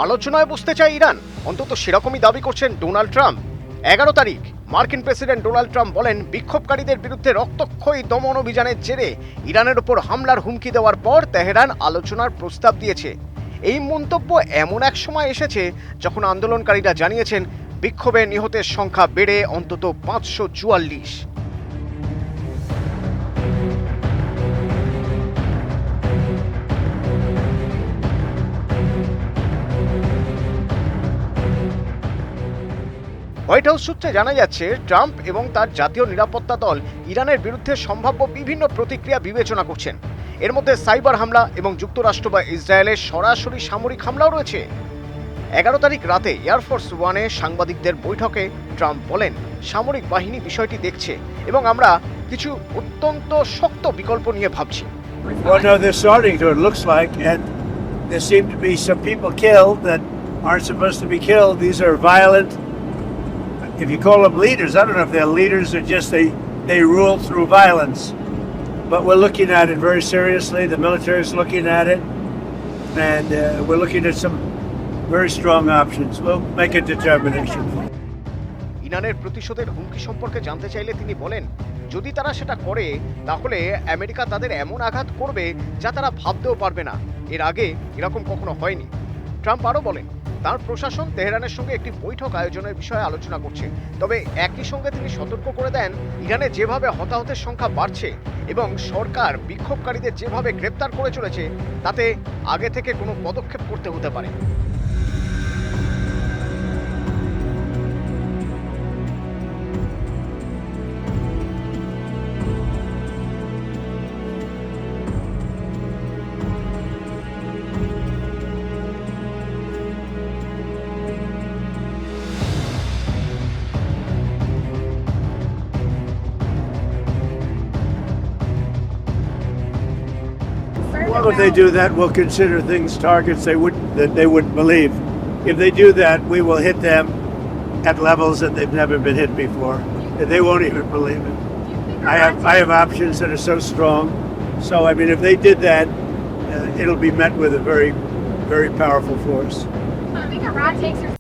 আলোচনায় বসতে চায় ইরান, অন্তত সেরকমই দাবি করছেন ডোনাল্ড ট্রাম্প। 11 তারিখ মার্কিন প্রেসিডেন্ট ডোনাল্ড ট্রাম্প বলেন, বিক্ষোভকারীদের বিরুদ্ধে রক্তক্ষয়ী দমন অভিযানের জেরে ইরানের ওপর হামলার হুমকি দেওয়ার পর তেহরান আলোচনার প্রস্তাব দিয়েছে। এই মন্তব্য এমন এক সময় এসেছে যখন আন্দোলনকারীরা জানিয়েছেন বিক্ষোভে নিহতের সংখ্যা বেড়ে অন্তত 544। হোয়াইট হাউস সূত্রে জানা যাচ্ছে, ট্রাম্প এবং তার জাতীয় নিরাপত্তা দল ইরানের বিরুদ্ধে সম্ভাব্য বিভিন্ন প্রতিক্রিয়া বিবেচনা করছেন। এর মধ্যে সাইবার হামলা এবং যুক্তরাষ্ট্র বা ইসরায়েলের সরাসরি সামরিক হামলাও রয়েছে। 11 তারিখ রাতে এয়ারফোর্স ওয়ানে সাংবাদিকদের বৈঠকে ট্রাম্প বলেন, সামরিক বাহিনী বিষয়টি দেখছে এবং আমরা কিছু অত্যন্ত শক্ত বিকল্প নিয়ে ভাবছি। Well, no, they're starting to, it looks like, and there seem to be some people killed that aren't supposed to be killed. These are violent, if you call them leaders, I don't know if they're leaders or just they rule through violence. But we're looking at it very seriously. The military is looking at it, and we're looking at some very strong options. We'll make a determination. ইরানের প্রতিশোধের হুমকি সম্পর্কে জানতে চাইলে তিনি বলেন, যদি তারা সেটা করে তাহলে আমেরিকা তাদের এমন আঘাত করবে যা তারা ভাবতেও পারবে না। এর আগে এরকম কখনো হয়নি। ট্রাম্প আরও বলেন, তার প্রশাসন তেহরানের সঙ্গে একটি বৈঠক আয়োজনের বিষয়ে আলোচনা করছে। তবে একই সঙ্গে তিনি সতর্ক করে দেন, ইরানে যেভাবে হতাহতের সংখ্যা বাড়ছে এবং সরকার বিক্ষোভকারীদের যেভাবে গ্রেপ্তার করে চলেছে, তাতে আগে থেকে কোনো পদক্ষেপ করতে হতে পারে। Well, if they do that, we'll consider things targets that they wouldn't believe. If they do that, we will hit them at levels that they've never been hit before. They won't even believe it. I have options that are so strong. So, I mean, if they did that, it'll be met with a very, very powerful force. I think Iran takes